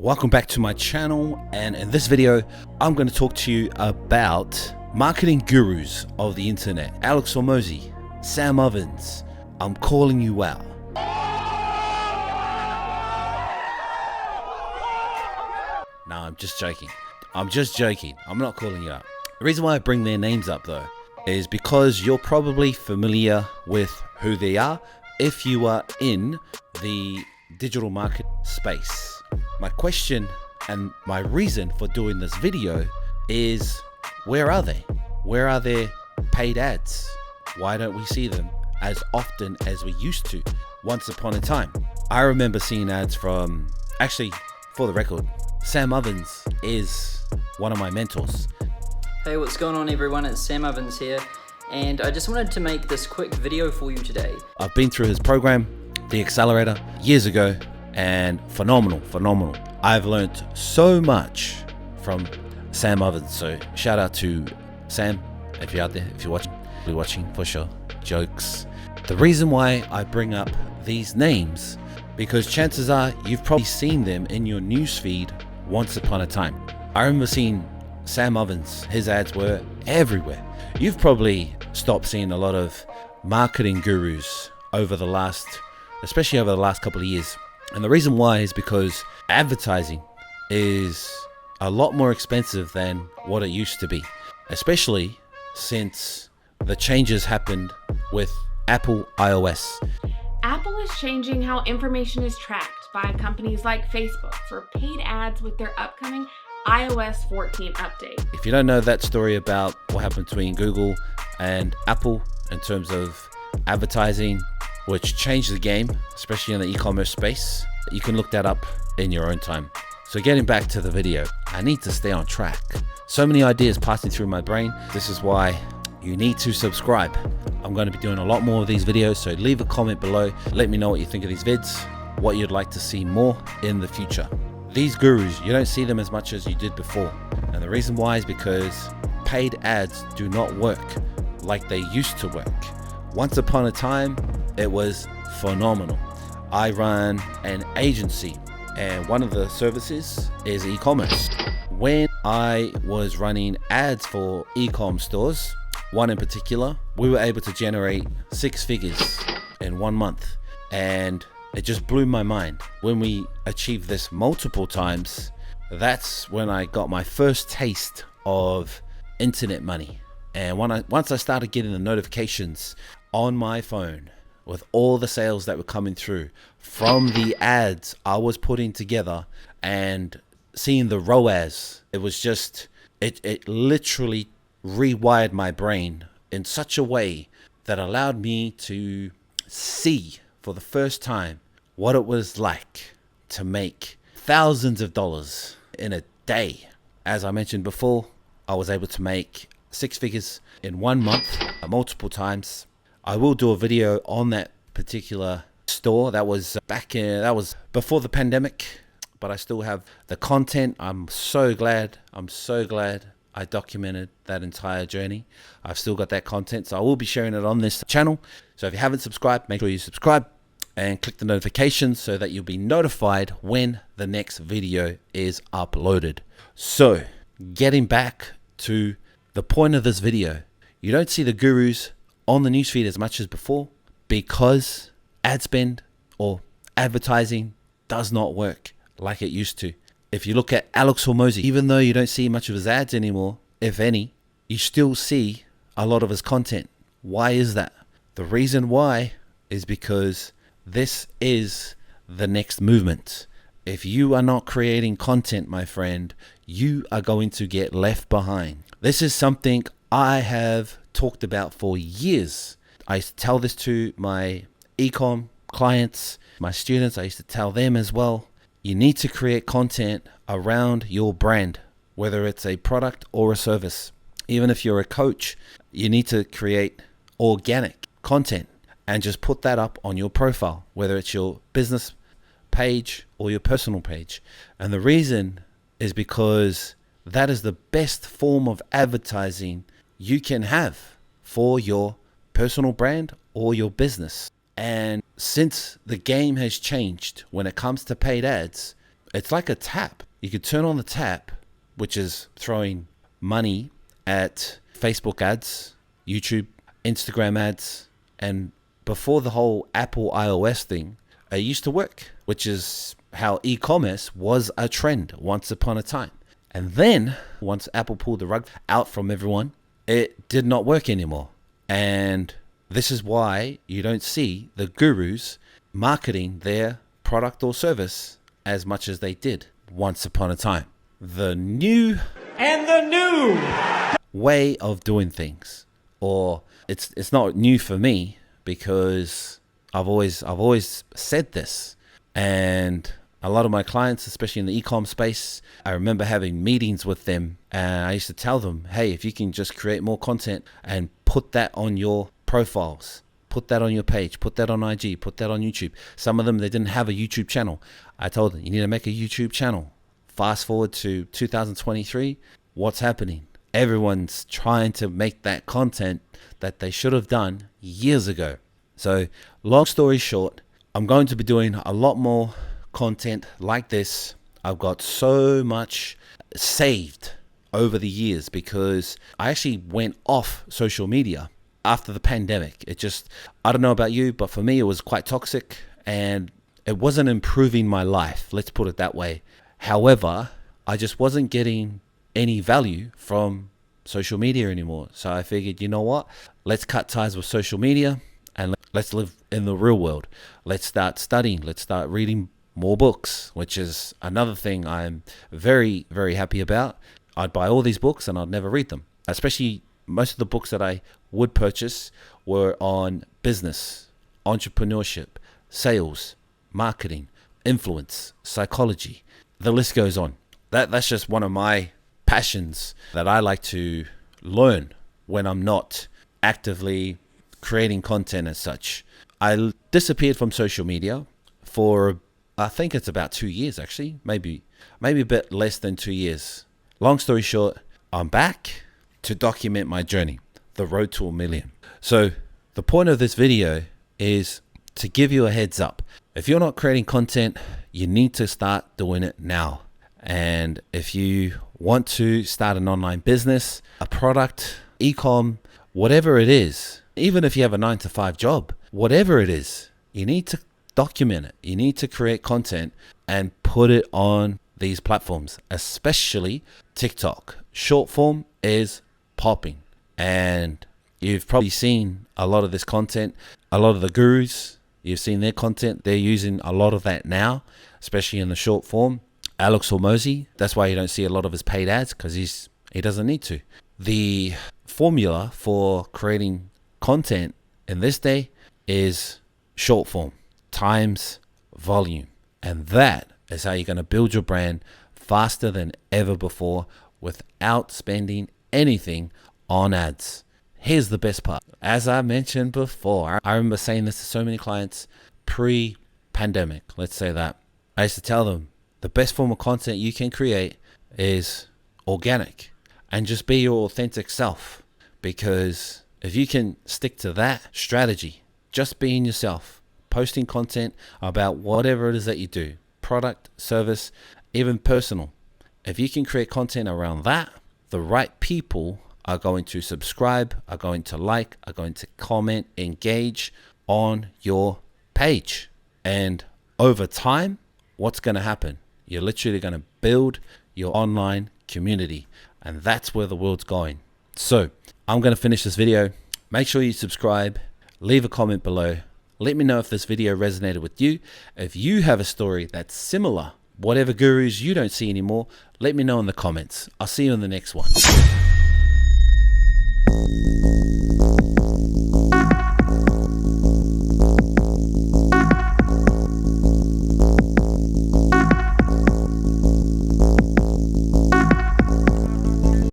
Welcome back to my channel, and in this video I'm going to talk to you about marketing gurus of the internet. Alex Hormozi, Sam Ovens, I'm calling you out. No, I'm just joking. I'm not calling you out. The reason why I bring their names up though is because you're probably familiar with who they are if you are in the digital market space. My question and my reason for doing this video is, where are they? Where are their paid ads? Why don't we see them as often as we used to once upon a time? I remember seeing ads from, actually, for the record, Sam Ovens is one of my mentors. Hey, what's going on everyone? It's Sam Ovens here, and I just wanted to make this quick video for you today. I've been through his program, The Accelerator, years ago, and phenomenal. I've learned so much from Sam Ovens, so shout out to Sam if you're out there, if you're watching for sure. Jokes. The reason why I bring up these names, because chances are you've probably seen them in your newsfeed once upon a time. I remember seeing Sam Ovens, his ads were everywhere. You've probably stopped seeing a lot of marketing gurus especially over the last couple of years. And the reason why is because advertising is a lot more expensive than what it used to be, especially since the changes happened with Apple iOS. Apple is changing how information is tracked by companies like Facebook for paid ads with their upcoming iOS 14 update. If you don't know that story about what happened between Google and Apple in terms of advertising, which changed the game, especially in the e-commerce space, you can look that up in your own time. So getting back to the video, I need to stay on track. So many ideas passing through my brain. This is why you need to subscribe. I'm going to be doing a lot more of these videos, so leave a comment below. Let me know what you think of these vids, what you'd like to see more in the future. These gurus, you don't see them as much as you did before. And the reason why is because paid ads do not work like they used to work. Once upon a time, it was phenomenal. I run an agency, and one of the services is e-commerce. When I was running ads for e-com stores, one in particular, we were able to generate 6 figures in 1 month, and it just blew my mind. When we achieved this multiple times, that's when I got my first taste of internet money. And once I started getting the notifications on my phone with all the sales that were coming through from the ads I was putting together and seeing the ROAS, it was just, it literally rewired my brain in such a way that allowed me to see for the first time what it was like to make thousands of dollars in a day. As I mentioned before, I was able to make 6 figures in 1 month multiple times. I will do a video on that particular store. That was that was before the pandemic, but I still have the content. I'm so glad I documented that entire journey. I've still got that content, so I will be sharing it on this channel. So if you haven't subscribed, make sure you subscribe and click the notifications so that you'll be notified when the next video is uploaded. So getting back to the point of this video, you don't see the gurus on the newsfeed as much as before because ad spend or advertising does not work like it used to. If you look at Alex Hormozi, even though you don't see much of his ads anymore, if any, you still see a lot of his content. Why is that? The reason why is because this is the next movement. If you are not creating content, my friend, you are going to get left behind. This is something I have talked about for years. I used to tell this to my e-com clients, my students. I used to tell them as well. You need to create content around your brand, whether it's a product or a service. Even if you're a coach, you need to create organic content and just put that up on your profile, whether it's your business page or your personal page. And the reason is because that is the best form of advertising you can have for your personal brand or your business. And since the game has changed when it comes to paid ads, it's like a tap. You could turn on the tap, which is throwing money at Facebook ads, YouTube, Instagram ads, and before the whole Apple iOS thing, it used to work, which is how e-commerce was a trend once upon a time. And then once Apple pulled the rug out from everyone, it did not work anymore. And this is why you don't see the gurus marketing their product or service as much as they did once upon a time. The new way of doing things, or it's not new for me because I've always said this, and a lot of my clients, especially in the e-com space, I remember having meetings with them, and I used to tell them, hey, if you can just create more content and put that on your profiles, put that on your page, put that on IG, put that on YouTube. Some of them, they didn't have a YouTube channel. I told them, you need to make a YouTube channel. Fast forward to 2023, what's happening? Everyone's trying to make that content that they should have done years ago. So long story short, I'm going to be doing a lot more content like this. I've got so much saved over the years because I actually went off social media after the pandemic. I don't know about you, but for me, it was quite toxic and it wasn't improving my life. Let's put it that way. However, I just wasn't getting any value from social media anymore. So I figured, you know what? Let's cut ties with social media and let's live in the real world. Let's start studying. Let's start reading more books, which is another thing I'm very, very happy about. I'd buy all these books and I'd never read them. Especially most of the books that I would purchase were on business, entrepreneurship, sales, marketing, influence, psychology. The list goes on. That's just one of my passions that I like to learn when I'm not actively creating content as such. I disappeared from social media for, I think it's about 2 years actually, maybe a bit less than 2 years. Long story short, I'm back to document my journey, the road to 1 million. So the point of this video is to give you a heads up. If you're not creating content, you need to start doing it now. And if you want to start an online business, a product, e-com, whatever it is, even if you have a 9-to-5 job, whatever it is, you need to document it. You need to create content and put it on these platforms, especially TikTok. Short form is popping. And you've probably seen a lot of this content. A lot of the gurus, you've seen their content. They're using a lot of that now, especially in the short form. Alex Hormozi, that's why you don't see a lot of his paid ads, because he doesn't need to. The formula for creating content in this day is short form times volume. And that is how you're going to build your brand faster than ever before without spending anything on ads. Here's the best part. As I mentioned before, I remember saying this to so many clients pre-pandemic, let's say that. I used to tell them the best form of content you can create is organic and just be your authentic self. Because if you can stick to that strategy, just being yourself, posting content about whatever it is that you do, product, service, even personal. If you can create content around that, the right people are going to subscribe, are going to like, are going to comment, engage on your page. And over time, what's going to happen? You're literally going to build your online community. And that's where the world's going. So I'm going to finish this video. Make sure you subscribe, leave a comment below. Let me know if this video resonated with you. If you have a story that's similar, whatever gurus you don't see anymore, let me know in the comments. I'll see you in the next one.